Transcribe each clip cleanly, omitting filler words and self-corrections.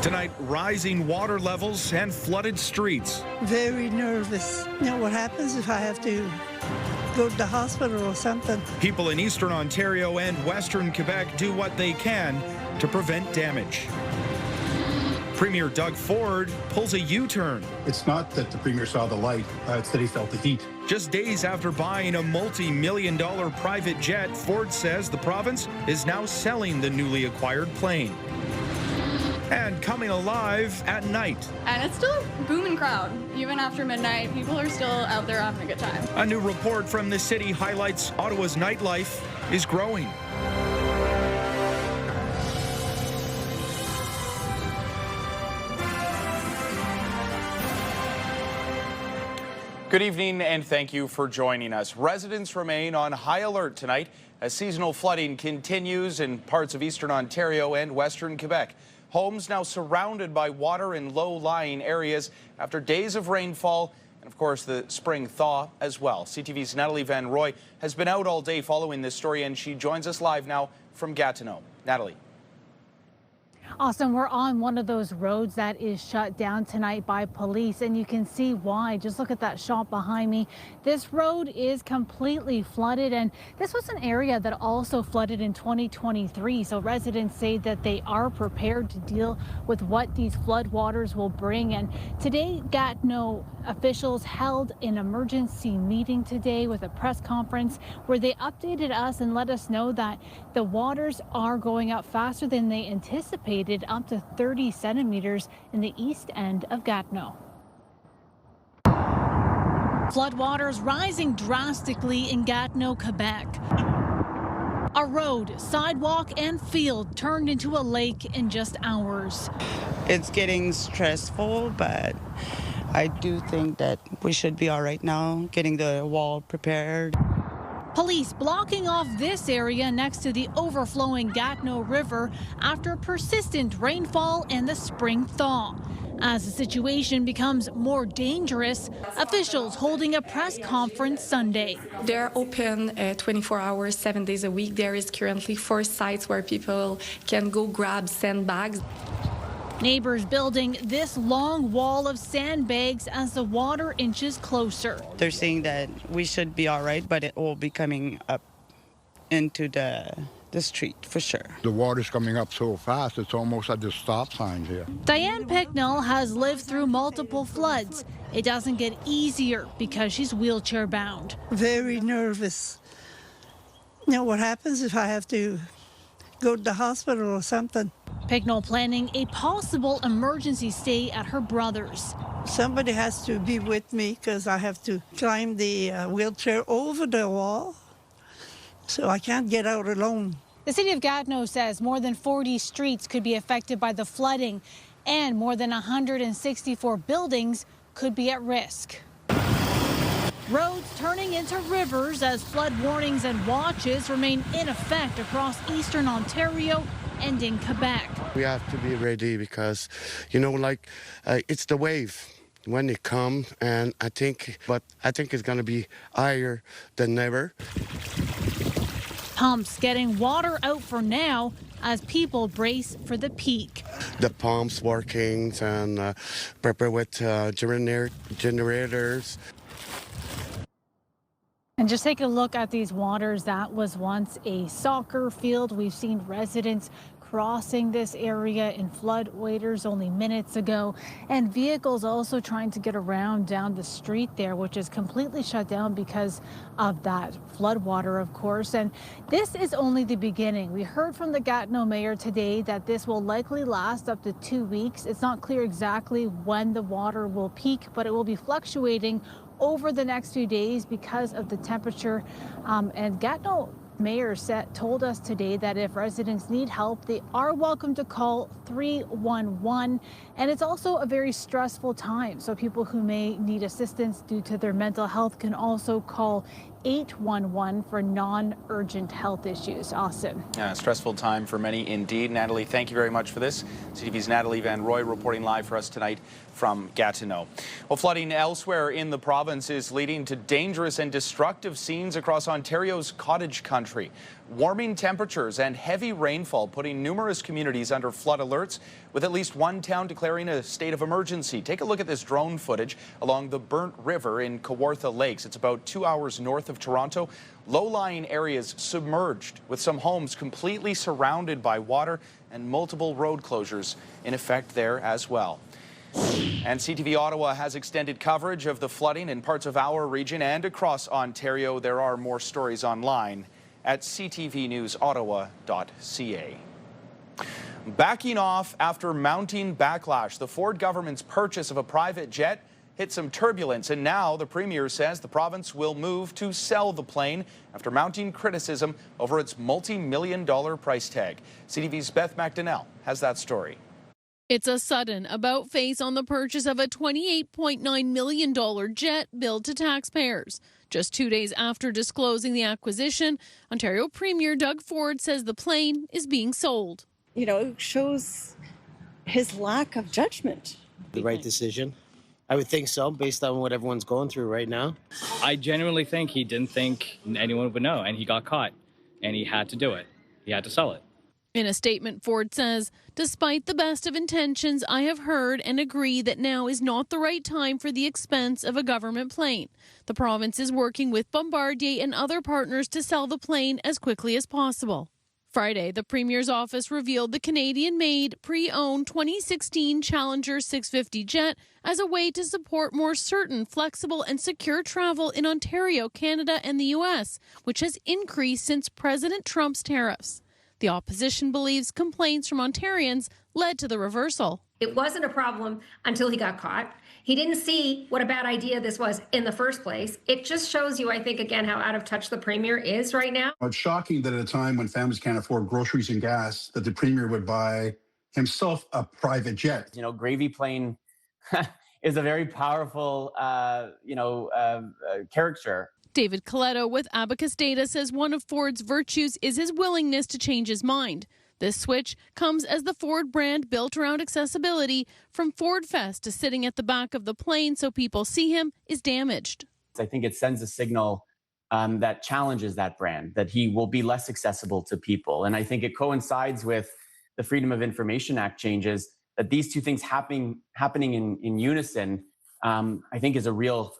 Tonight, rising water levels and flooded streets. Very nervous. You know what happens if I have to go to the hospital or something? People in eastern Ontario and western Quebec do what they can to prevent damage. Premier Doug Ford pulls a U-turn. It's not that the Premier saw the light, it's that he felt the heat. Just days after buying a multi-million-dollar private jet, Ford says the province is now selling the newly acquired plane. And coming alive at night. And it's still a booming crowd. Even after midnight, people are still out there having a good time. A new report from the city highlights Ottawa's nightlife is growing. Good evening and thank you for joining us. Residents remain on high alert tonight as seasonal flooding continues in parts of eastern Ontario and western Quebec. Homes now surrounded by water in low-lying areas after days of rainfall and, of course, the spring thaw as well. CTV's Natalie Van Roy has been out all day following this story, and she joins us live now from Gatineau. Natalie. Austin, we're on one of those roads that is shut down tonight by police, and you can see why. Just look at that shot behind me. This road is completely flooded, and this was an area that also flooded in 2023. So residents say that they are prepared to deal with what these floodwaters will bring. And today, Gatineau officials held an emergency meeting today with a press conference where they updated us and let us know that the waters are going up faster than they anticipated, up to 30 centimeters in the east end of Gatineau. Floodwaters rising drastically in Gatineau, Quebec. A road, sidewalk, and field turned into a lake in just hours. It's getting stressful, but I do think that we should be all right now, getting the wall prepared. Police blocking off this area next to the overflowing Gatineau River after persistent rainfall and the spring thaw. As the situation becomes more dangerous, officials holding a press conference Sunday. They're open 24 hours, 7 days a week. There is currently 4 sites where people can go grab sandbags. Neighbors building this long wall of sandbags as the water inches closer. They're saying that we should be all right, but it will be coming up into the street for sure. The water's coming up so fast, it's almost at the stop signs here. Diane Picknell has lived through multiple floods. It doesn't get easier because she's wheelchair bound. Very nervous. You know what happens if I have to go to the hospital or something? Picknell planning a possible emergency stay at her brother's. Somebody has to be with me because I have to climb the wheelchair over the wall, so I can't get out alone. The city of Gatineau says more than 40 streets could be affected by the flooding, and more than 164 buildings could be at risk. Roads turning into rivers as flood warnings and watches remain in effect across eastern Ontario and in Quebec. We have to be ready because, it's the wave when they come, and I think it's going to be higher than ever. Pumps getting water out for now as people brace for the peak. The pumps working and prepare with generators. And just take a look at these waters. That was once a soccer field. We've seen residents crossing this area in flood waders only minutes ago, and vehicles also trying to get around down the street there, which is completely shut down because of that flood water, of course. And this is only the beginning. We heard from the Gatineau mayor today that this will likely last up to 2 weeks. It's not clear exactly when the water will peak, but it will be fluctuating over the next few days because of the temperature. And Gatineau Mayor told us today that if residents need help, they are welcome to call 311. And it's also a very stressful time. So people who may need assistance due to their mental health can also call 811 for non-urgent health issues. Austin. Yeah, stressful time for many indeed. Natalie, thank you very much for this. CTV's Natalie Van Roy reporting live for us tonight from Gatineau. Well, flooding elsewhere in the province is leading to dangerous and destructive scenes across Ontario's cottage country. Warming temperatures and heavy rainfall putting numerous communities under flood alerts, with at least one town declaring a state of emergency. Take a look at this drone footage along the Burnt River in Kawartha Lakes. It's about 2 hours north of Toronto. Low-lying areas submerged, with some homes completely surrounded by water and multiple road closures in effect there as well. And CTV Ottawa has extended coverage of the flooding in parts of our region and across Ontario. There are more stories online at ctvnewsottawa.ca. Backing off after mounting backlash, the Ford government's purchase of a private jet hit some turbulence, and now the Premier says the province will move to sell the plane after mounting criticism over its multi-million-dollar price tag. CTV's Beth McDonnell has that story. It's a sudden about-face on the purchase of a $28.9 million jet billed to taxpayers. Just 2 days after disclosing the acquisition, Ontario Premier Doug Ford says the plane is being sold. You know, it shows his lack of judgment. The right decision? I would think so, based on what everyone's going through right now. I genuinely think he didn't think anyone would know, and he got caught, and he had to do it. He had to sell it. In a statement, Ford says, despite the best of intentions, I have heard and agree that now is not the right time for the expense of a government plane. The province is working with Bombardier and other partners to sell the plane as quickly as possible. Friday, the Premier's office revealed the Canadian-made, pre-owned 2016 Challenger 650 jet as a way to support more certain, flexible and secure travel in Ontario, Canada and the U.S., which has increased since President Trump's tariffs. The opposition believes complaints from Ontarians led to the reversal. It wasn't a problem until he got caught. He didn't see what a bad idea this was in the first place. It just shows you, I think, again, how out of touch the Premier is right now. It's shocking that at a time when families can't afford groceries and gas, that the Premier would buy himself a private jet. You know, gravy plane is a very powerful, character. David Coletto with Abacus Data says one of Ford's virtues is his willingness to change his mind. This switch comes as the Ford brand built around accessibility, from Ford Fest to sitting at the back of the plane so people see him, is damaged. I think it sends a signal that challenges that brand, that he will be less accessible to people. And I think it coincides with the Freedom of Information Act changes, that these two things happening in unison, I think is a real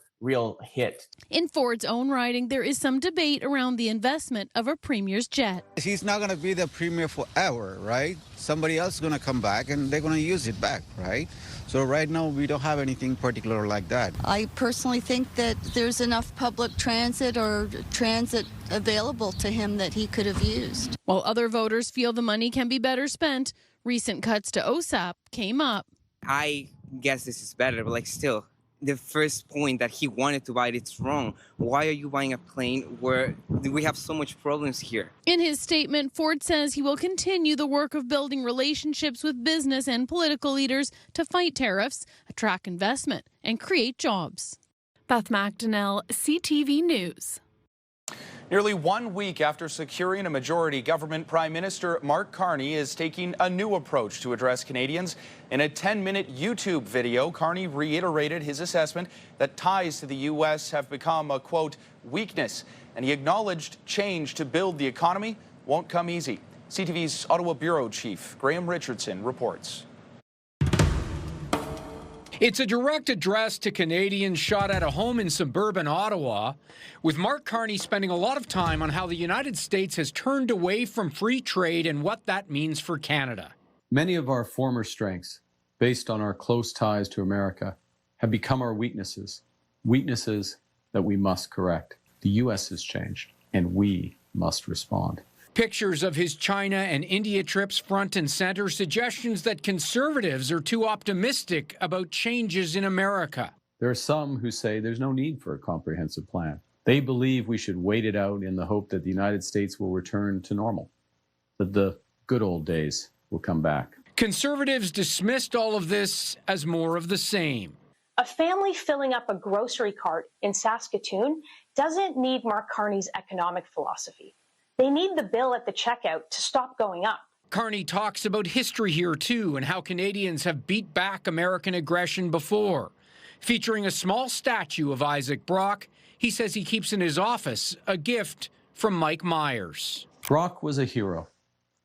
hit. In Ford's own writing, there is some debate around the investment of a Premier's jet. He's not going to be the Premier forever, right? Somebody else is going to come back and they're going to use it back, right? So right now, we don't have anything particular like that. I personally think that there's enough public transit or transit available to him that he could have used. While other voters feel the money can be better spent, recent cuts to OSAP came up. I guess this is better, but still, the first point that he wanted to buy it's wrong. Why are you buying a plane where we have so much problems here? In his statement, Ford says he will continue the work of building relationships with business and political leaders to fight tariffs, attract investment, and create jobs. Beth McDonnell, CTV News. Nearly 1 week after securing a majority government, Prime Minister Mark Carney is taking a new approach to address Canadians. In a 10-minute YouTube video, Carney reiterated his assessment that ties to the U.S. have become a, quote, weakness, and he acknowledged change to build the economy won't come easy. CTV's Ottawa Bureau Chief Graham Richardson reports. It's a direct address to Canadians shot at a home in suburban Ottawa, with Mark Carney spending a lot of time on how the United States has turned away from free trade and what that means for Canada. Many of our former strengths, based on our close ties to America, have become our weaknesses, weaknesses that we must correct. The U.S. has changed, and we must respond. Pictures of his China and India trips front and center, suggestions that conservatives are too optimistic about changes in America. There are some who say there's no need for a comprehensive plan. They believe we should wait it out in the hope that the United States will return to normal, that the good old days will come back. Conservatives dismissed all of this as more of the same. A family filling up a grocery cart in Saskatoon doesn't need Mark Carney's economic philosophy. They need the bill at the checkout to stop going up. Carney talks about history here, too, and how Canadians have beat back American aggression before. Featuring a small statue of Isaac Brock, he says he keeps in his office a gift from Mike Myers. Brock was a hero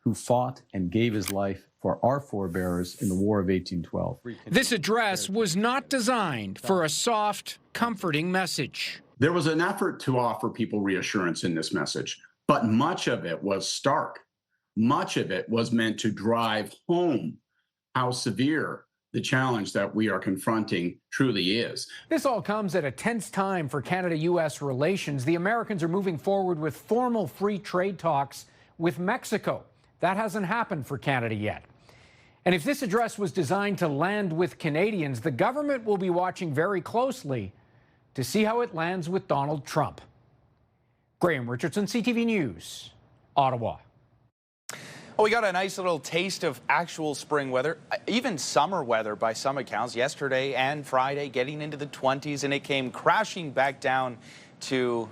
who fought and gave his life for our forebears in the War of 1812. This address was not designed for a soft, comforting message. There was an effort to offer people reassurance in this message, but much of it was stark. Much of it was meant to drive home how severe the challenge that we are confronting truly is. This all comes at a tense time for Canada-U.S. relations. The Americans are moving forward with formal free trade talks with Mexico. That hasn't happened for Canada yet. And if this address was designed to land with Canadians, the government will be watching very closely to see how it lands with Donald Trump. Graham Richardson, CTV News, Ottawa. Well, we got a nice little taste of actual spring weather, even summer weather by some accounts, yesterday and Friday, getting into the 20s, and it came crashing back down to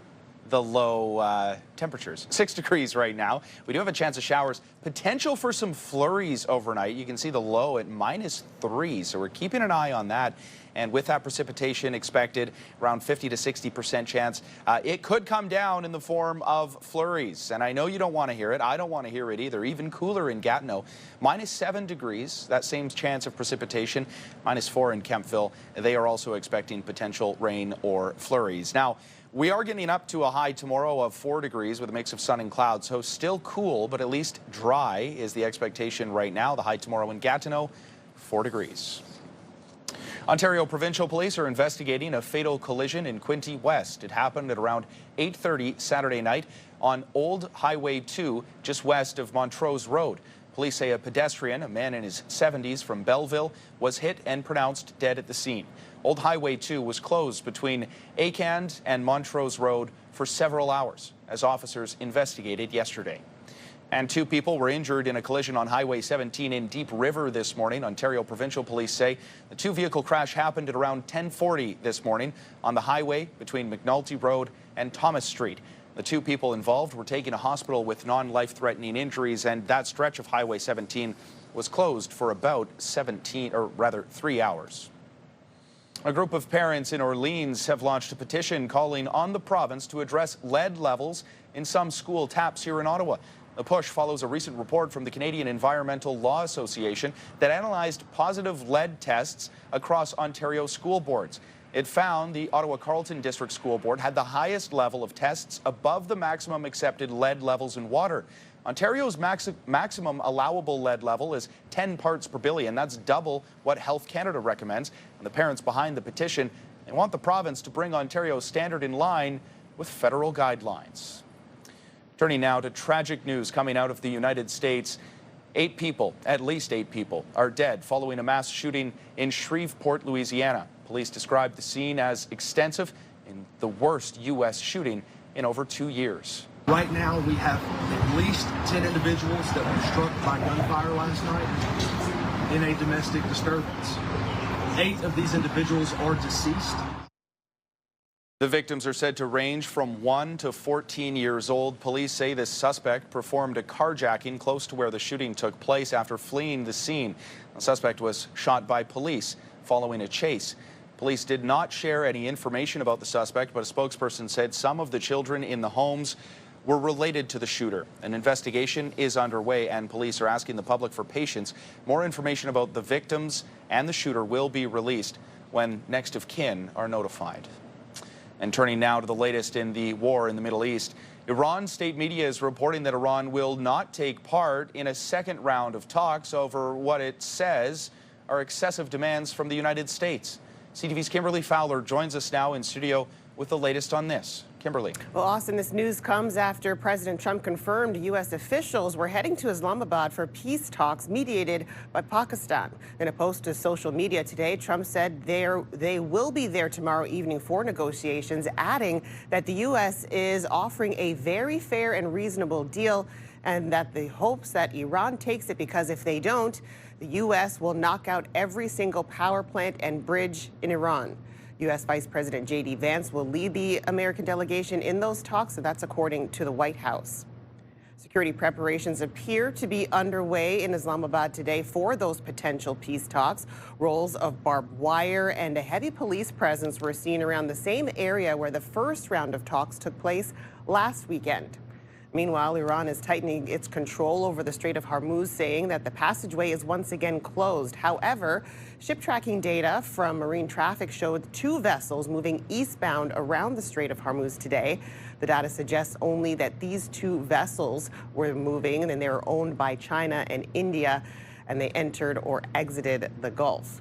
the low temperatures. 6 degrees right now. We do have a chance of showers. Potential for some flurries overnight. You can see the low at -3, so we're keeping an eye on that. And with that precipitation expected, around 50 to 60% chance, it could come down in the form of flurries. And I know you don't want to hear it. I don't want to hear it either. Even cooler in Gatineau, -7 degrees. That same chance of precipitation. -4 in Kemptville. They are also expecting potential rain or flurries. Now, we are getting up to a high tomorrow of 4 degrees with a mix of sun and clouds, so still cool, but at least dry is the expectation right now. The high tomorrow in Gatineau, 4 degrees. Ontario Provincial Police are investigating a fatal collision in Quinte West. It happened at around 8:30 Saturday night on Old Highway 2, just west of Montrose Road. Police say a pedestrian, a man in his 70s from Belleville, was hit and pronounced dead at the scene. Old Highway 2 was closed between Acand and Montrose Road for several hours as officers investigated yesterday. And 2 people were injured in a collision on Highway 17 in Deep River this morning. Ontario Provincial Police say the 2-vehicle crash happened at around 10:40 this morning on the highway between McNulty Road and Thomas Street. The 2 people involved were taken to hospital with non-life-threatening injuries, and that stretch of Highway 17 was closed for about 3 hours. A group of parents in Orleans have launched a petition calling on the province to address lead levels in some school taps here in Ottawa. The push follows a recent report from the Canadian Environmental Law Association that analyzed positive lead tests across Ontario school boards. It found the Ottawa Carleton District School Board had the highest level of tests above the maximum accepted lead levels in water. Ontario's maximum allowable lead level is 10 parts per billion. That's double what Health Canada recommends. And the parents behind the petition, they want the province to bring Ontario's standard in line with federal guidelines. Turning now to tragic news coming out of the United States. 8 people, at least 8 people, are dead following a mass shooting in Shreveport, Louisiana. Police described the scene as extensive and the worst U.S. shooting in over 2 years. Right now, we have at least 10 individuals that were struck by gunfire last night in a domestic disturbance. 8 of these individuals are deceased. The victims are said to range from 1 to 14 years old. Police say this suspect performed a carjacking close to where the shooting took place after fleeing the scene. The suspect was shot by police following a chase. Police did not share any information about the suspect, but a spokesperson said some of the children in the homes were related to the shooter. An investigation is underway, and police are asking the public for patience. More information about the victims and the shooter will be released when next of kin are notified. And turning now to the latest in the war in the Middle East, Iran state media is reporting that Iran will not take part in a second round of talks over what it says are excessive demands from the United States. CTV's Kimberly Fowler joins us now in studio with the latest on this. Kimberly. Well, Austin, this news comes after President Trump confirmed U.S. officials were heading to Islamabad for peace talks mediated by Pakistan. In a post to social media today, Trump said they will be there tomorrow evening for negotiations, adding that the U.S. is offering a very fair and reasonable deal and that the hopes that Iran takes it, because if they don't, the U.S. will knock out every single power plant and bridge in Iran. U.S. Vice President J.D. Vance will lead the American delegation in those talks, and that's according to the White House. Security preparations appear to be underway in Islamabad today for those potential peace talks. Rolls of barbed wire and a heavy police presence were seen around the same area where the first round of talks took place last weekend. Meanwhile, Iran is tightening its control over the Strait of Hormuz, saying that the passageway is once again closed. However, ship tracking data from marine traffic showed 2 vessels moving eastbound around the Strait of Hormuz today. The data suggests only that these 2 vessels were moving, and they were owned by China and India, and they entered or exited the Gulf.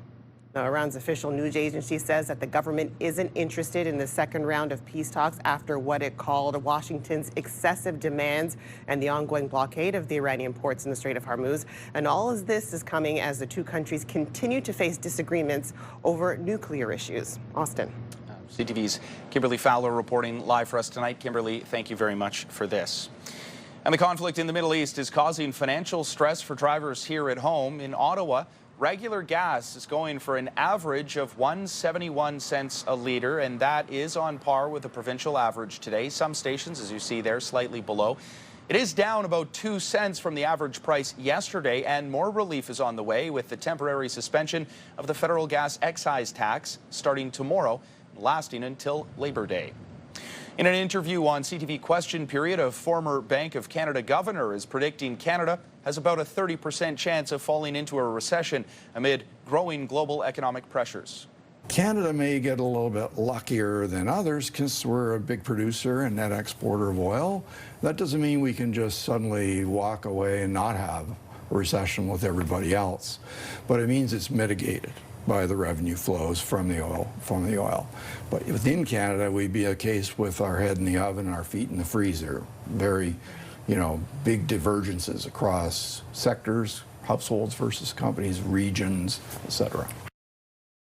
Now, Iran's official news agency says that the government isn't interested in the second round of peace talks after what it called Washington's excessive demands and the ongoing blockade of the Iranian ports in the Strait of Hormuz. And all of this is coming as the 2 countries continue to face disagreements over nuclear issues. Austin. CTV's Kimberly Fowler reporting live for us tonight. Kimberly, thank you very much for this. And the conflict in the Middle East is causing financial stress for drivers here at home. In Ottawa, regular gas is going for an average of 1.71 cents a litre, and that is on par with the provincial average today. Some stations, as you see there, slightly below. It is down about 2 cents from the average price yesterday, and more relief is on the way with the temporary suspension of the federal gas excise tax starting tomorrow, lasting until Labor Day. In an interview on CTV Question Period, a former Bank of Canada governor is predicting Canada has about a 30% chance of falling into a recession amid growing global economic pressures. Canada may get a little bit luckier than others because we're a big producer and net exporter of oil. That doesn't mean we can just suddenly walk away and not have a recession with everybody else, but it means it's mitigated by the revenue flows from the oil. But within Canada, we'd be a case with our head in the oven and our feet in the freezer. Very, big divergences across sectors, households versus companies, regions, etc.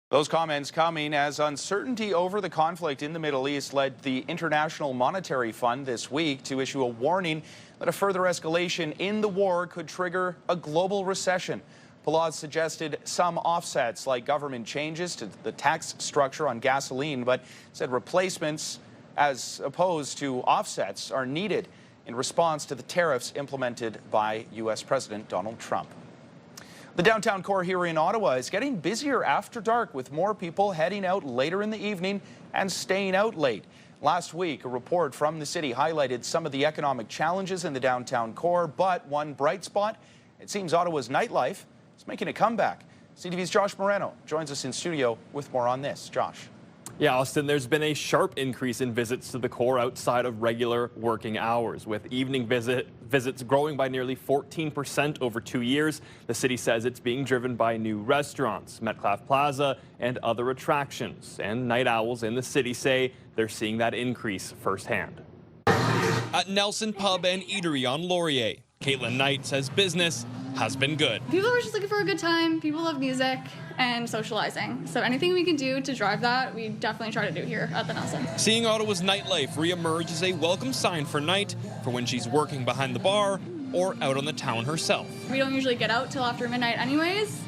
Those comments coming as uncertainty over the conflict in the Middle East led the International Monetary Fund this week to issue a warning that a further escalation in the war could trigger a global recession. Palaz suggested some offsets like government changes to the tax structure on gasoline, but said replacements as opposed to offsets are needed in response to the tariffs implemented by U.S. President Donald Trump. The downtown core here in Ottawa is getting busier after dark with more people heading out later in the evening and staying out late. Last week, a report from the city highlighted some of the economic challenges in the downtown core, but one bright spot, it seems Ottawa's nightlife is making a comeback. CTV's Josh Moreno joins us in studio with more on this. Josh. Yeah, Austin, there's been a sharp increase in visits to the core outside of regular working hours, with evening visits growing by nearly 14% over 2 years. The city says it's being driven by new restaurants, Metcalfe Plaza, and other attractions. And night owls in the city say they're seeing that increase firsthand. At Nelson Pub and Eatery on Laurier, Caitlin Knight says business has been good. People are just looking for a good time. People love music and socializing. So anything we can do to drive that, we definitely try to do here at the Nelson. Seeing Ottawa's nightlife reemerge is a welcome sign for Knight for when she's working behind the bar or out on the town herself. We don't usually get out till after midnight anyways.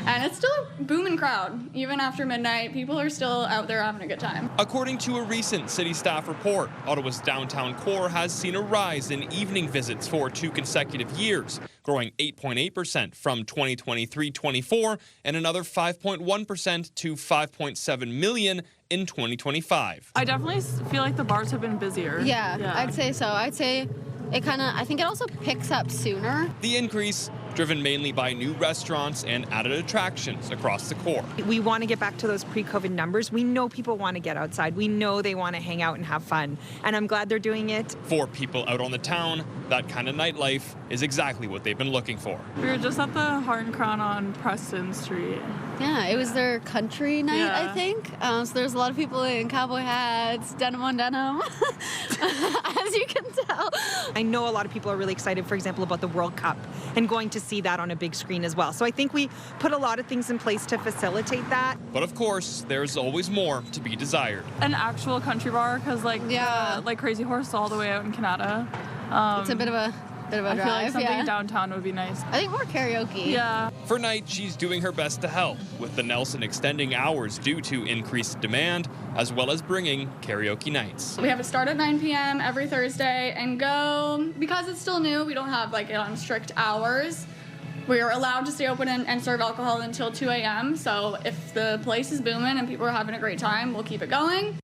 And it's still a booming crowd. Even after midnight, people are still out there having a good time. According to a recent city staff report, Ottawa's downtown core has seen a rise in evening visits for 2 consecutive years, growing 8.8% from 2023-24 and another 5.1% to 5.7 million in 2025. I definitely feel like the bars have been busier. Yeah, I'd say so. I'd say I think it also picks up sooner. The increase driven mainly by new restaurants and added attractions across the core. We want to get back to those pre-COVID numbers. We know people want to get outside. We know they want to hang out and have fun. And I'm glad they're doing it. For people out on the town, that kind of nightlife is exactly what they've been looking for. We were just at the Heart and Crown on Preston Street. Yeah, it was their country night, I think. So there's a lot of people in cowboy hats, denim on denim, as you can tell. I know a lot of people are really excited, for example, about the World Cup and going to see that on a big screen as well. So I think we put a lot of things in place to facilitate that. But of course, there's always more to be desired. An actual country bar, because like Crazy Horse all the way out in Canada. It's a bit of a drive. I feel like something downtown would be nice. I think more karaoke. Yeah. For Knight, she's doing her best to help, with the Nelson extending hours due to increased demand, as well as bringing karaoke nights. We have it start at 9 p.m. every Thursday and go, because it's still new, we don't have it on strict hours. We are allowed to stay open and serve alcohol until 2 a.m. So if the place is booming and people are having a great time, we'll keep it going.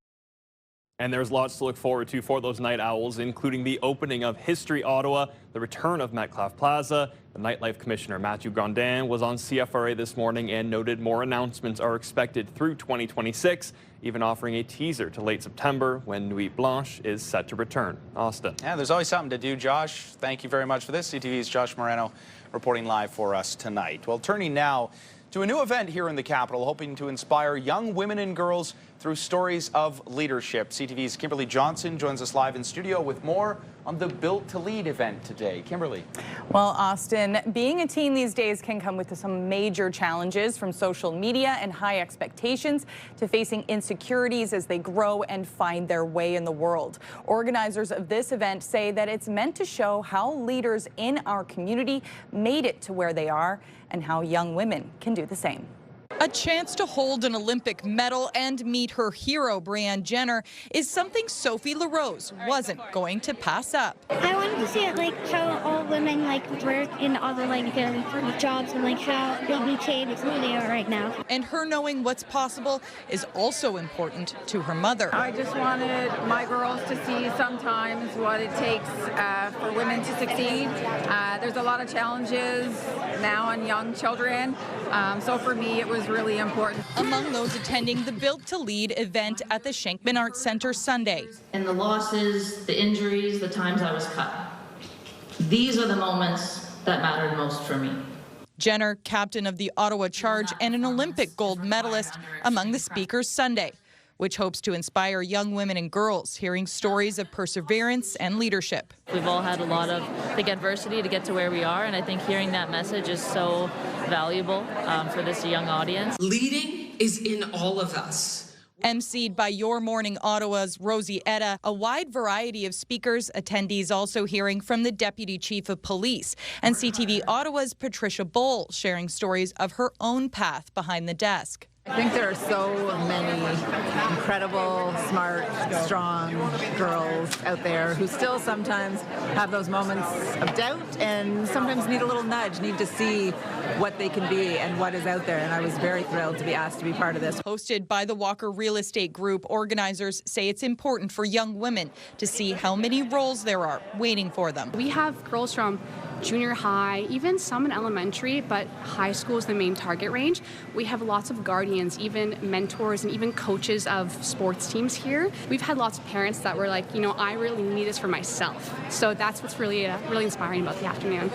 And there's lots to look forward to for those night owls, including the opening of History Ottawa, the return of Metcalfe Plaza. The Nightlife Commissioner Matthew Grandin was on CFRA this morning and noted more announcements are expected through 2026, even offering a teaser to late September when Nuit Blanche is set to return. Austin. Yeah, there's always something to do, Josh. Thank you very much for this. CTV's Josh Moreno reporting live for us tonight. Well, turning now to a new event here in the capital, hoping to inspire young women and girls through stories of leadership. CTV's Kimberly Johnson joins us live in studio with more on the Built to Lead event today. Kimberly. Well, Austin, being a teen these days can come with some major challenges, from social media and high expectations to facing insecurities as they grow and find their way in the world. Organizers of this event say that it's meant to show how leaders in our community made it to where they are and how young women can do the same. A chance to hold an Olympic medal and meet her hero, Brianne Jenner, is something Sophie LaRose wasn't going to pass up. I wanted to see how all women work in other jobs and how they'll be paid who they are right now. And her knowing what's possible is also important to her mother. I just wanted my girls to see sometimes what it takes for women to succeed. There's a lot of challenges now on young children, so for me it was really important. Among those attending the Built to Lead event at the Shenkman Arts Centre Sunday. And the losses, the injuries, the times I was cut. These are the moments that mattered most for me. Jenner, captain of the Ottawa Charge and an Olympic gold medalist, among the speakers Sunday, which hopes to inspire young women and girls hearing stories of perseverance and leadership. We've all had a lot of adversity to get to where we are, and I think hearing that message is so valuable for this young audience. Leading is in all of us. emceed by Your Morning Ottawa's Rosie Etta, a wide variety of speakers, attendees also hearing from the Deputy Chief of Police, and CTV Ottawa's Patricia Bowl sharing stories of her own path behind the desk. I think there are so many incredible, smart, strong girls out there who still sometimes have those moments of doubt and sometimes need a little nudge, need to see what they can be and what is out there. And I was very thrilled to be asked to be part of this. Hosted by the Walker Real Estate Group, organizers say it's important for young women to see how many roles there are waiting for them. We have girls from junior high, even some in elementary, but high school is the main target range. We have lots of guardians, even mentors, and even coaches of sports teams here. We've had lots of parents that were like, I really need this for myself. So that's what's really inspiring about the afternoon.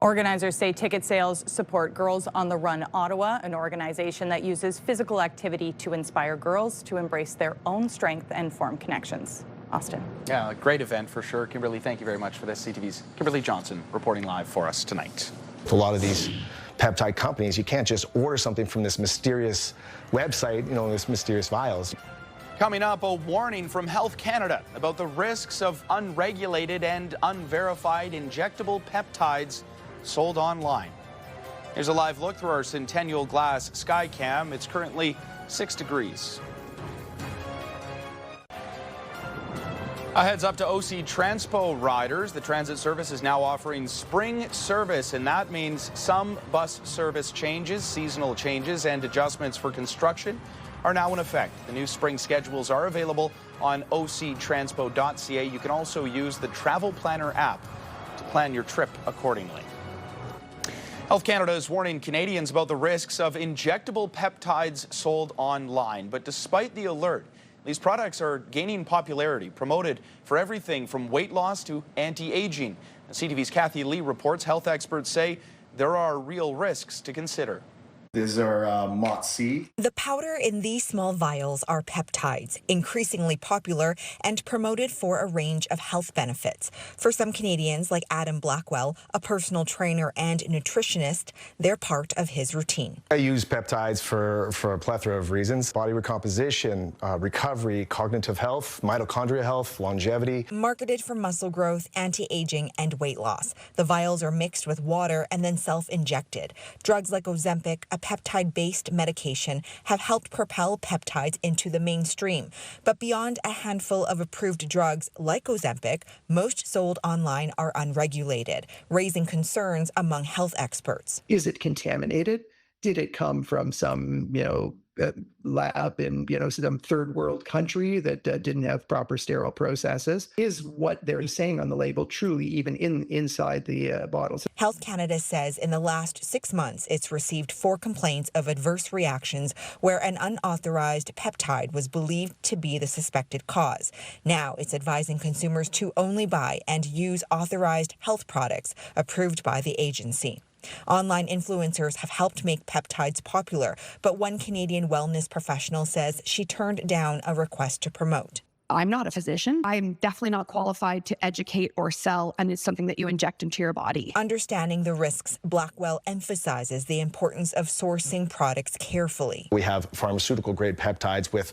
Organizers say ticket sales support Girls on the Run Ottawa, an organization that uses physical activity to inspire girls to embrace their own strength and form connections. Austin. Yeah, a great event for sure. Kimberly, thank you very much for this. CTV's Kimberly Johnson reporting live for us tonight. A lot of these peptide companies, you can't just order something from this mysterious website, this mysterious vials. Coming up, a warning from Health Canada about the risks of unregulated and unverified injectable peptides sold online. Here's a live look through our Centennial Glass Skycam. It's currently 6 degrees. A heads up to OC Transpo riders. The transit service is now offering spring service, and that means some bus service changes, seasonal changes, and adjustments for construction are now in effect. The new spring schedules are available on octranspo.ca. You can also use the Travel Planner app to plan your trip accordingly. Health Canada is warning Canadians about the risks of injectable peptides sold online. But despite the alert, these products are gaining popularity, promoted for everything from weight loss to anti-aging. CTV's Kathy Lee reports health experts say there are real risks to consider. These are MOTC. The powder in these small vials are peptides, increasingly popular and promoted for a range of health benefits. For some Canadians, like Adam Blackwell, a personal trainer and nutritionist, they're part of his routine. I use peptides for a plethora of reasons: body recomposition, recovery, cognitive health, mitochondrial health, longevity. Marketed for muscle growth, anti-aging, and weight loss. The vials are mixed with water and then self-injected. Drugs like Ozempic, a peptide-based medication, have helped propel peptides into the mainstream. But beyond a handful of approved drugs like Ozempic, most sold online are unregulated, raising concerns among health experts. Is it contaminated? Did it come from some, lab in some third world country that didn't have proper sterile processes. Is what they're saying on the label truly even inside the bottles? Health Canada says in the last 6 months, it's received 4 complaints of adverse reactions where an unauthorized peptide was believed to be the suspected cause. Now it's advising consumers to only buy and use authorized health products approved by the agency. Online influencers have helped make peptides popular, but one Canadian wellness professional says she turned down a request to promote. I'm not a physician. I'm definitely not qualified to educate or sell, and it's something that you inject into your body. Understanding the risks, Blackwell emphasizes the importance of sourcing products carefully. We have pharmaceutical-grade peptides with,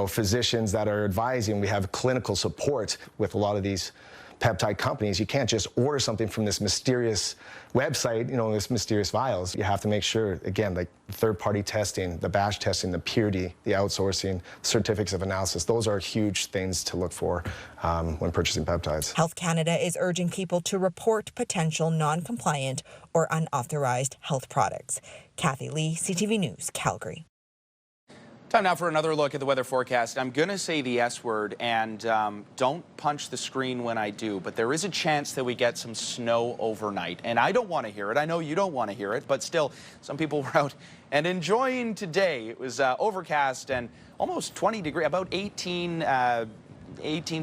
physicians that are advising. We have clinical support with a lot of these peptide companies. You can't just order something from this mysterious website, this mysterious vials. You have to make sure, again, like third-party testing, the batch testing, the purity, the outsourcing, certificates of analysis. Those are huge things to look for when purchasing peptides. Health Canada is urging people to report potential non-compliant or unauthorized health products. Kathy Lee, CTV News, Calgary. Time now for another look at the weather forecast. I'm going to say the S word, and don't punch the screen when I do, but there is a chance that we get some snow overnight, and I don't want to hear it. I know you don't want to hear it, but still, some people were out and enjoying today. It was overcast and almost 20 degrees, about 18,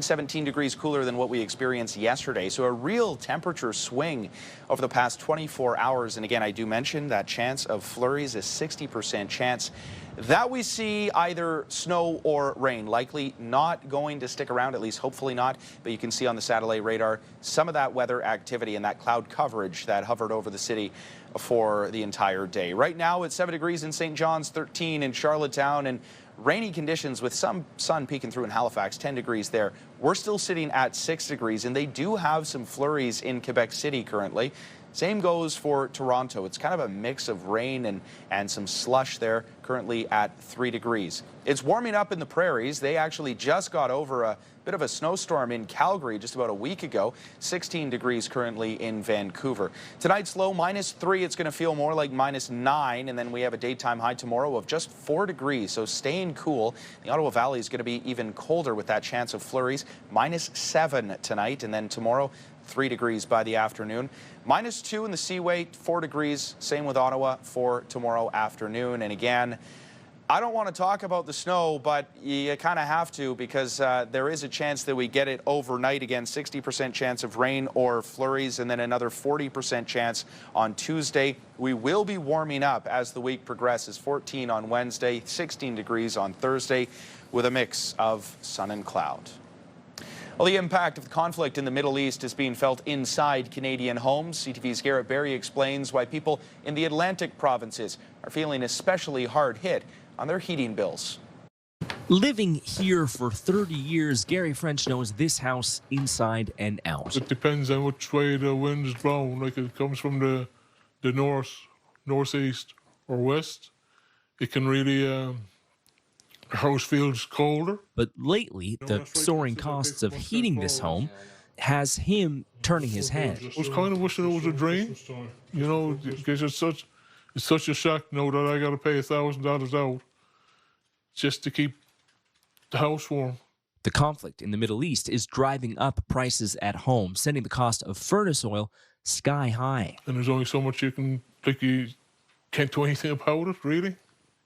17 degrees cooler than what we experienced yesterday. So a real temperature swing over the past 24 hours. And again, I do mention that chance of flurries, a 60% chance that we see either snow or rain. Likely not going to stick around, at least hopefully not. But you can see on the satellite radar some of that weather activity and that cloud coverage that hovered over the city for the entire day. Right now it's 7 degrees in St. John's, 13 in Charlottetown, and rainy conditions with some sun peeking through in Halifax, 10 degrees there. We're still sitting at 6 degrees, and they do have some flurries in Quebec City currently. Same goes for Toronto. It's kind of a mix of rain and some slush there, currently at 3 degrees. It's warming up in the prairies. They actually just got over a bit of a snowstorm in Calgary just about a week ago. 16 degrees currently in Vancouver. Tonight's low, -3. It's going to feel more like -9. And then we have a daytime high tomorrow of just 4 degrees. So staying cool. The Ottawa Valley is going to be even colder with that chance of flurries. -7 tonight. And then tomorrow, 3 degrees by the afternoon. -2 in the Seaway, 4 degrees. Same with Ottawa for tomorrow afternoon. And again, I don't want to talk about the snow, but you kind of have to, because there is a chance that we get it overnight again. 60% chance of rain or flurries, and then another 40% chance on Tuesday. We will be warming up as the week progresses. 14 on Wednesday, 16 degrees on Thursday, with a mix of sun and cloud. Well, the impact of the conflict in the Middle East is being felt inside Canadian homes. CTV's Garrett Berry explains why people in the Atlantic provinces are feeling especially hard hit on their heating bills. Living here for 30 years, Gary French knows this house inside and out. It depends on which way the wind is blowing. Like, if it comes from the north, northeast, or west, it can really the house feels colder. But lately, the soaring costs of heating this home has him turning his head. I was kind of wishing it was a dream, because it's such a shock to know that I got to pay $1,000 out just to keep the house warm. The conflict in the Middle East is driving up prices at home, sending the cost of furnace oil sky high. And there's only so much you can't do anything about it, really.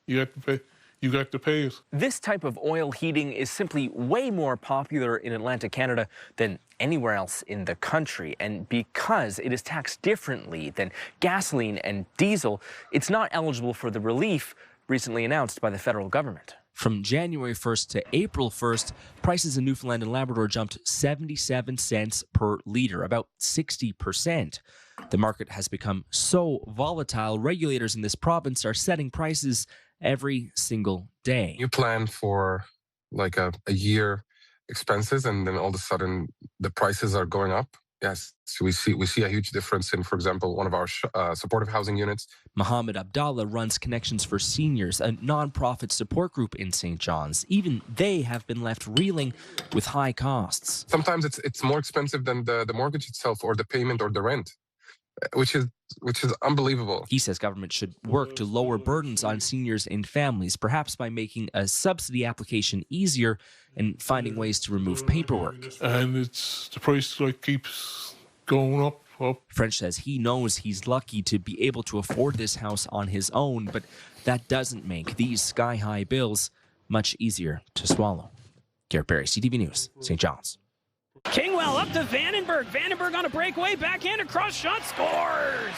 You have to pay. You got to pay it. This type of oil heating is simply way more popular in Atlantic Canada than anywhere else in the country. And because it is taxed differently than gasoline and diesel, it's not eligible for the relief recently announced by the federal government. From January 1st to April 1st, prices in Newfoundland and Labrador jumped 77 cents per litre, about 60%. The market has become so volatile, regulators in this province are setting prices every single day. You plan for like a year expenses, and then all of a sudden the prices are going up. Yes, so we see a huge difference in, for example, one of our supportive housing units. Mohammed Abdallah runs Connections for Seniors, a nonprofit support group in St. John's. Even they have been left reeling with high costs. Sometimes it's more expensive than the mortgage itself, or the payment, or the rent, which is which is unbelievable. He says government should work to lower burdens on seniors and families, perhaps by making a subsidy application easier and finding ways to remove paperwork. And the price keeps going up. French says he knows he's lucky to be able to afford this house on his own, but that doesn't make these sky-high bills much easier to swallow. Garrett Berry, CTV News, St. John's. Kingwell up to Vandenberg. Vandenberg on a breakaway, backhand across shot, scores!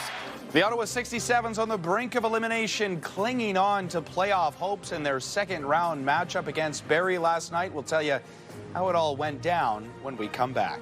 The Ottawa 67s on the brink of elimination, clinging on to playoff hopes in their second-round matchup against Barrie last night. We'll tell you how it all went down when we come back.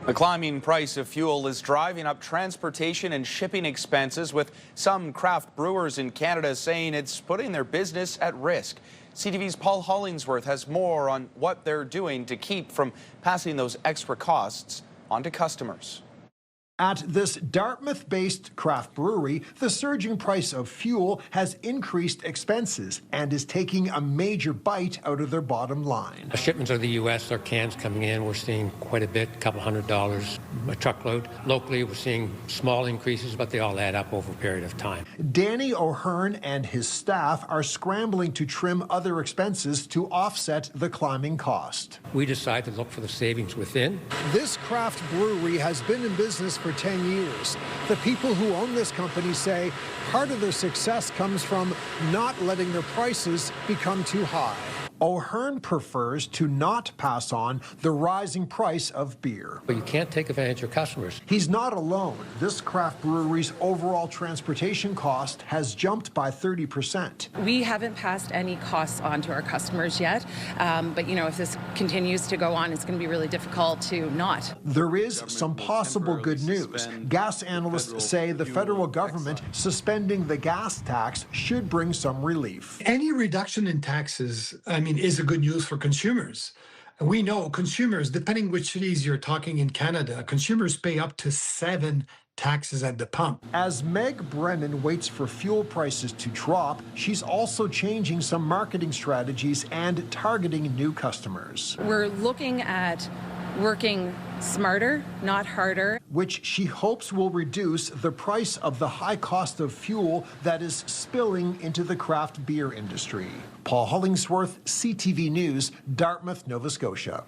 The climbing price of fuel is driving up transportation and shipping expenses, with some craft brewers in Canada saying it's putting their business at risk. CTV's Paul Hollingsworth has more on what they're doing to keep from passing those extra costs on to customers. At this Dartmouth-based craft brewery, the surging price of fuel has increased expenses and is taking a major bite out of their bottom line. Shipments of the U.S., our cans coming in, we're seeing quite a bit, a couple $100 a truckload. Locally, we're seeing small increases, but they all add up over a period of time. Danny O'Hearn and his staff are scrambling to trim other expenses to offset the climbing cost. We decided to look for the savings within. This craft brewery has been in business for 10 years. The people who own this company say part of their success comes from not letting their prices become too high. O'Hearn prefers to not pass on the rising price of beer. But you can't take advantage of your customers. He's not alone. This craft brewery's overall transportation cost has jumped by 30%. We haven't passed any costs on to our customers yet, but if this continues to go on, it's going to be really difficult to not. There is some possible good news. Gas analysts say the federal government suspending the gas tax should bring some relief. Any reduction in taxes, is a good news for consumers. We know consumers, depending which cities you're talking in Canada, consumers pay up to 7 taxes at the pump. As Meg Brennan waits for fuel prices to drop, she's also changing some marketing strategies and targeting new customers. We're looking at working smarter, not harder. Which she hopes will reduce the price of the high cost of fuel that is spilling into the craft beer industry. Paul Hollingsworth, CTV News, Dartmouth, Nova Scotia.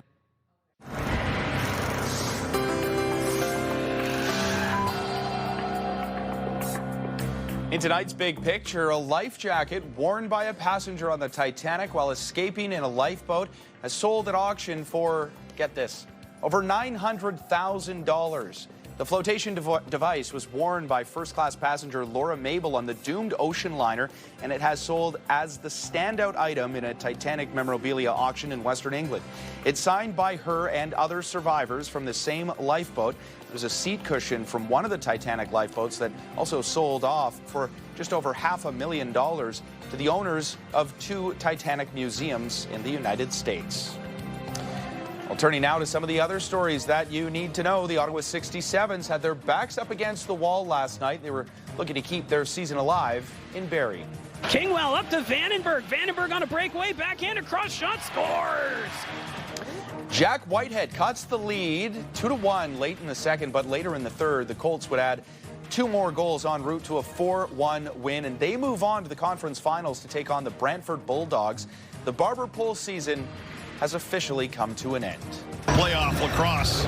In tonight's big picture, a life jacket worn by a passenger on the Titanic while escaping in a lifeboat has sold at auction for, get this, over $900,000. The flotation device was worn by first-class passenger Laura Mabel on the doomed ocean liner, and it has sold as the standout item in a Titanic memorabilia auction in Western England. It's signed by her and other survivors from the same lifeboat. There's a seat cushion from one of the Titanic lifeboats that also sold off for just over $500,000 to the owners of 2 Titanic museums in the United States. Well, turning now to some of the other stories that you need to know. The Ottawa 67s had their backs up against the wall last night. They were looking to keep their season alive in Barrie. Kingwell up to Vandenberg. Vandenberg on a breakaway, backhand across shot, scores! Jack Whitehead cuts the lead 2-1 late in the second, but later in the third, the Colts would add 2 more goals en route to a 4-1 win, and they move on to the conference finals to take on the Brantford Bulldogs. The Barber Pole season has officially come to an end. Playoff lacrosse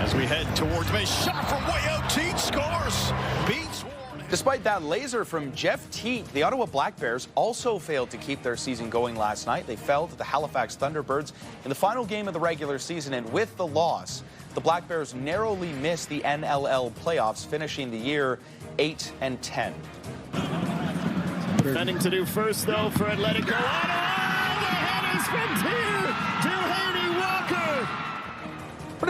as we head towards May. Shot from way out, Teat scores. Beats. Despite that laser from Jeff Teat, the Ottawa Black Bears also failed to keep their season going last night. They fell to the Halifax Thunderbirds in the final game of the regular season, and with the loss, the Black Bears narrowly missed the NLL playoffs, finishing the year 8-10. Defending to do first, though, for Atletico Ottawa. From here to Haney Walker. But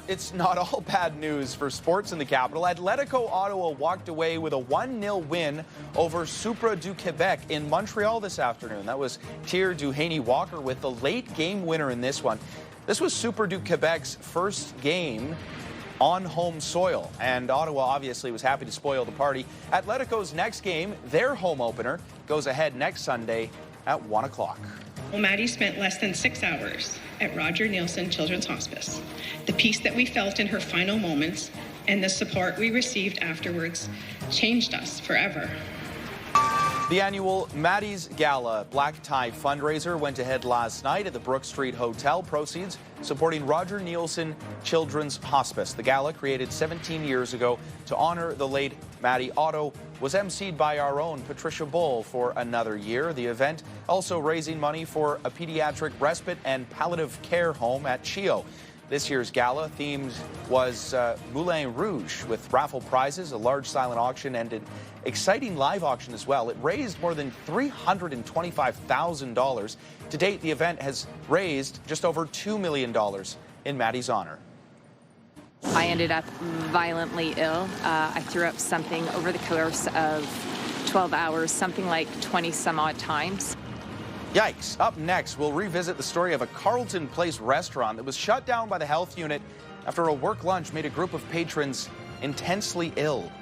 it's not all bad news for sports in the capital. Atletico Ottawa walked away with a 1-0 win over Supra du Québec in Montreal this afternoon. That was Tier Duhaney Walker with the late game winner in this one. This was Supra du Québec's first game on home soil, and Ottawa obviously was happy to spoil the party. Atletico's next game, their home opener, goes ahead next Sunday at 1 o'clock. Well, Maddy spent less than 6 hours at Roger Neilson Children's Hospice. The peace that we felt in her final moments and the support we received afterwards changed us forever. The annual Maddy's Gala Black Tie fundraiser went ahead last night at the Brook Street Hotel. Proceeds supporting Roger Neilson Children's Hospice. The gala, created 17 years ago to honor the late Maddy Otto, was emceed by our own Patricia Bull for another year. The event also raising money for a pediatric respite and palliative care home at CHEO. This year's gala theme was Moulin Rouge, with raffle prizes, a large silent auction, and an exciting live auction as well. It raised more than $325,000. To date, the event has raised just over $2 million in Maddy's honor. I ended up violently ill. I threw up something over the course of 12 hours, something like 20 some odd times. Yikes. Up next, we'll revisit the story of a Carleton Place restaurant that was shut down by the health unit after a work lunch made a group of patrons intensely ill.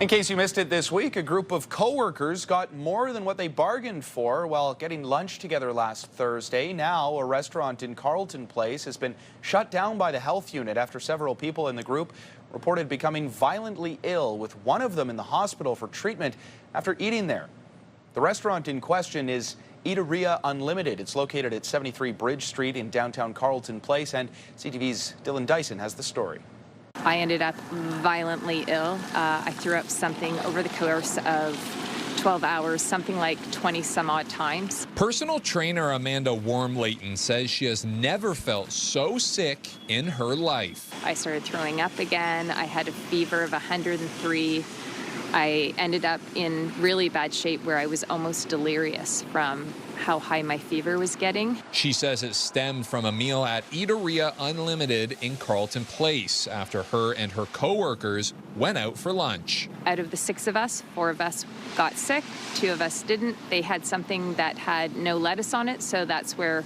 In case you missed it this week, a group of co-workers got more than what they bargained for while getting lunch together last Thursday. Now, a restaurant in Carleton Place has been shut down by the health unit after several people in the group reported becoming violently ill, with one of them in the hospital for treatment after eating there. The restaurant in question is Eateria Unlimited. It's located at 73 Bridge Street in downtown Carleton Place, and CTV's Dylan Dyson has the story. I ended up violently ill. I threw up something over the course of 12 hours, something like 20 some odd times. Personal trainer Amanda Wormleighton says she has never felt so sick in her life. I started throwing up again. I had a fever of 103. I ended up in really bad shape where I was almost delirious from how high my fever was getting. She says it stemmed from a meal at Eateria Unlimited in Carleton Place after her and her co-workers went out for lunch. Out of the 6 of us, 4 of us got sick, 2 of us didn't. They had something that had no lettuce on it, so that's where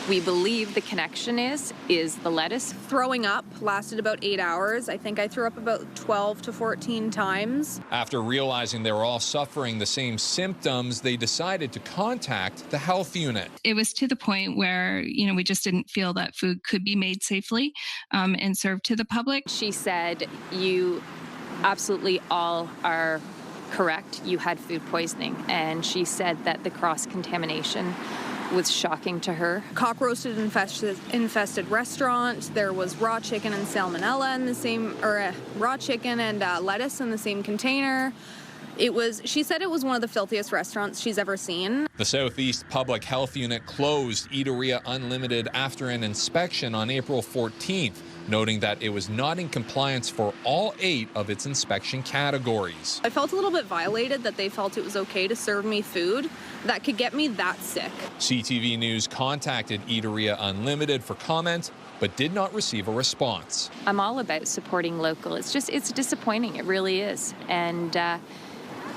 we believe the connection is the lettuce. Throwing up lasted about 8 hours. I think I threw up about 12 to 14 times. After realizing they were all suffering the same symptoms, they decided to contact the health unit. It was to the point where, we just didn't feel that food could be made safely and served to the public. She said, you absolutely all are correct. You had food poisoning. And she said that the cross-contamination was shocking to her. Cockroach infested restaurant. There was raw chicken and salmonella in the same, raw chicken and lettuce in the same container. She said it was one of the filthiest restaurants she's ever seen. The Southeast Public Health Unit closed Eateria Unlimited after an inspection on April 14th, noting that it was not in compliance for all 8 of its inspection categories. I felt a little bit violated that they felt it was okay to serve me food that could get me that sick. CTV News contacted Eateria Unlimited for comment, but did not receive a response. I'm all about supporting local. It's disappointing. It really is. And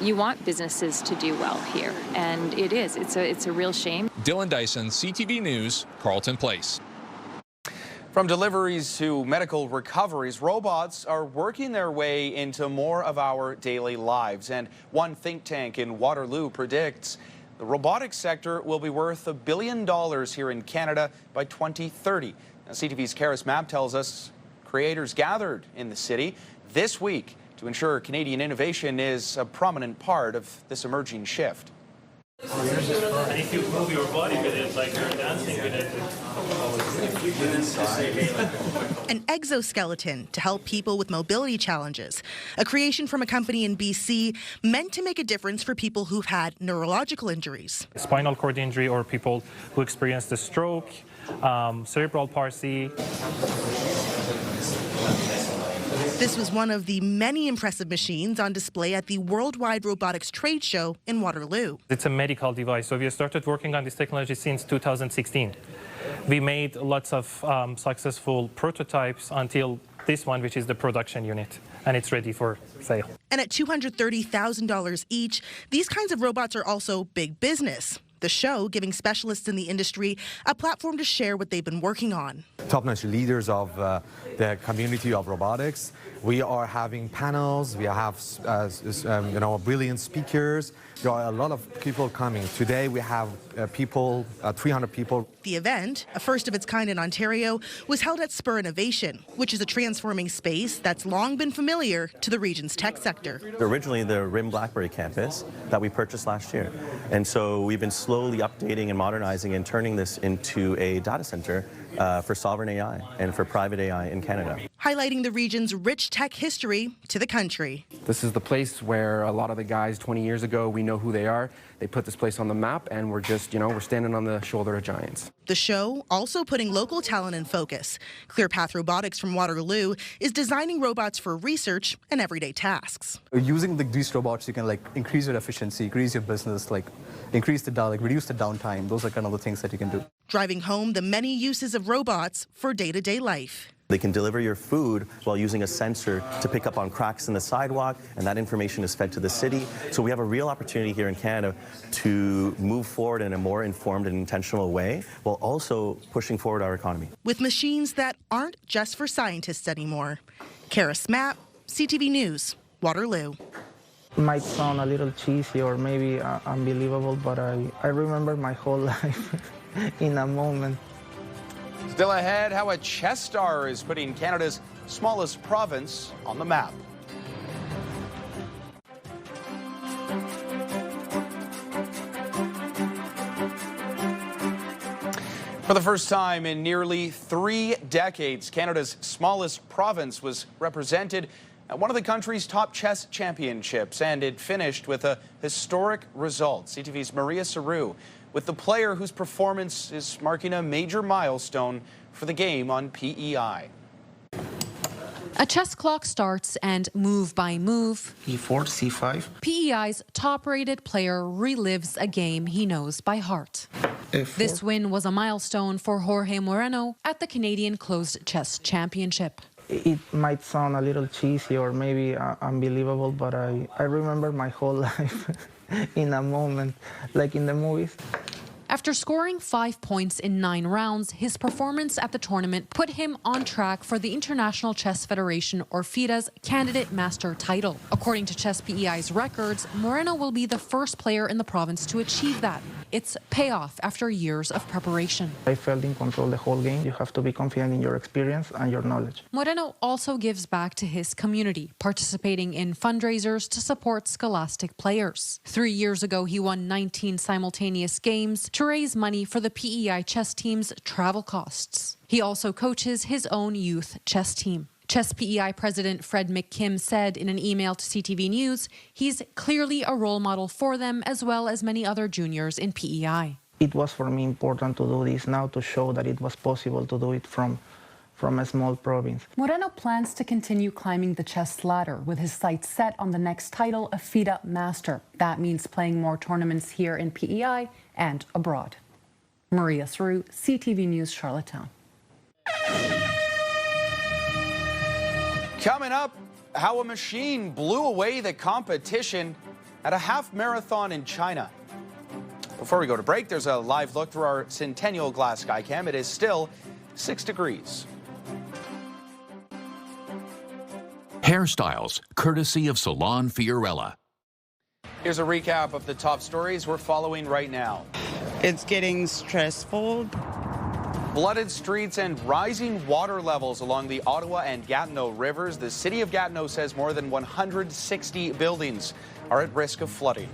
you want businesses to do well here, and it is. It's a real shame. Dylan Dyson, CTV News, Carleton Place. From deliveries to medical recoveries, robots are working their way into more of our daily lives. And one think tank in Waterloo predicts the robotics sector will be worth $1 billion here in Canada by 2030. Now, CTV's Karis Mapp tells us creators gathered in the city this week to ensure Canadian innovation is a prominent part of this emerging shift. And if you move your body with it, like you're dancing with it. An exoskeleton to help people with mobility challenges. A creation from a company in BC meant to make a difference for people who've had neurological injuries. Spinal cord injury or people who experienced a stroke, cerebral palsy. This was one of the many impressive machines on display at the Worldwide Robotics Trade Show in Waterloo. It's a medical device, so we started working on this technology since 2016. We made lots of successful prototypes until this one, which is the production unit, and it's ready for sale. And at $230,000 each, these kinds of robots are also big business. The show giving specialists in the industry a platform to share what they've been working on. Top-notch leaders of the community of robotics. We are having panels. We have, brilliant speakers. There are a lot of people coming. Today we have 300 people. The event, a first of its kind in Ontario, was held at Spur Innovation, which is a transforming space that's long been familiar to the region's tech sector. Originally the RIM BlackBerry campus that we purchased last year. And so we've been slowly updating and modernizing and turning this into a data center for sovereign AI and for private AI in Canada. Highlighting the region's rich tech history to the country. This is the place where a lot of the guys 20 years ago, we know who they are. They put this place on the map, and we're just, we're standing on the shoulder of giants. The show also putting local talent in focus. ClearPath Robotics from Waterloo is designing robots for research and everyday tasks. Using these robots, you can increase your efficiency, increase your business, reduce the downtime. Those are kind of the things that you can do. Driving home the many uses of robots for day-to-day life. They can deliver your food while using a sensor to pick up on cracks in the sidewalk, and that information is fed to the city. So we have a real opportunity here in Canada to move forward in a more informed and intentional way, while also pushing forward our economy. With machines that aren't just for scientists anymore. Kara Smapp, CTV News, Waterloo. It might sound a little cheesy or maybe unbelievable, but I remember my whole life in a moment. Still ahead, how a chess star is putting Canada's smallest province on the map. For the first time in nearly 3 decades, Canada's smallest province was represented at one of the country's top chess championships, and it finished with a historic result. CTV's Maria Saru with the player whose performance is marking a major milestone for the game on PEI. A chess clock starts, and move by move, E4, C5. PEI's top-rated player relives a game he knows by heart. F4. This win was a milestone for Jorge Moreno at the Canadian Closed Chess Championship. It might sound a little cheesy or maybe unbelievable, but I remember my whole life in a moment, like in the movies. After scoring 5 points in 9 rounds, his performance at the tournament put him on track for the International Chess Federation, or FIDA's, candidate master title. According to Chess PEI's records, Moreno will be the first player in the province to achieve that. It's payoff after years of preparation. I felt in control the whole game. You have to be confident in your experience and your knowledge. Moreno also gives back to his community, participating in fundraisers to support scholastic players. 3 years ago, he won 19 simultaneous games to raise money for the PEI chess team's travel costs. He also coaches his own youth chess team. Chess PEI President Fred McKim said in an email to CTV News, he's clearly a role model for them as well as many other juniors in PEI. It was for me important to do this now to show that it was possible to do it from a small province. Moreno plans to continue climbing the chess ladder with his sights set on the next title, a FIDA Master. That means playing more tournaments here in PEI and abroad. Maria Saru, CTV News, Charlottetown. Coming up, how a machine blew away the competition at a half marathon in China. Before we go to break, there's a live look through our Centennial Glass Skycam. It is still 6 degrees. Hairstyles, courtesy of Salon Fiorella. Here's a recap of the top stories we're following right now. It's getting stressful. Flooded streets and rising water levels along the Ottawa and Gatineau rivers. The city of Gatineau says more than 160 buildings are at risk of flooding.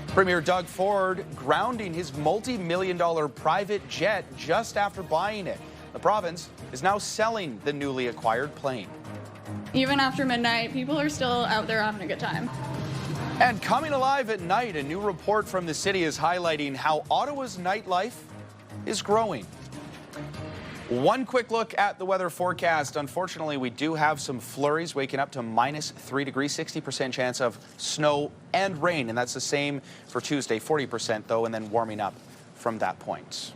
Premier Doug Ford grounding his multi-million-dollar private jet just after buying it. The province is now selling the newly acquired plane. Even after midnight, people are still out there having a good time. And coming alive at night, a new report from the city is highlighting how Ottawa's nightlife is growing. One quick look at the weather forecast. Unfortunately, we do have some flurries waking up to -3 degrees, 60% chance of snow and rain. And that's the same for Tuesday, 40% though, and then warming up from that point.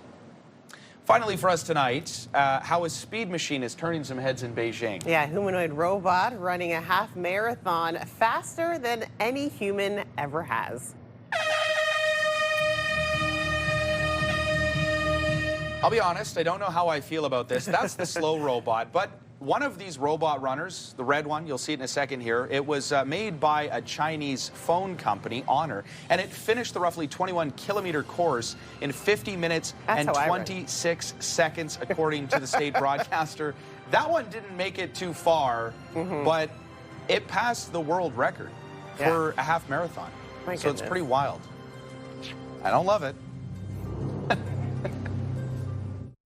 Finally for us tonight, how a speed machine is turning some heads in Beijing. Yeah, humanoid robot running a half marathon faster than any human ever has. I'll be honest, I don't know how I feel about this. That's the slow robot, but one of these robot runners, the red one, you'll see it in a second here, it was made by a Chinese phone company, Honor, and it finished the roughly 21-kilometer course in 50 minutes and 26 seconds, according to the state broadcaster. That one didn't make it too far, but it passed the world record for a half marathon. So it's pretty wild. I don't love it.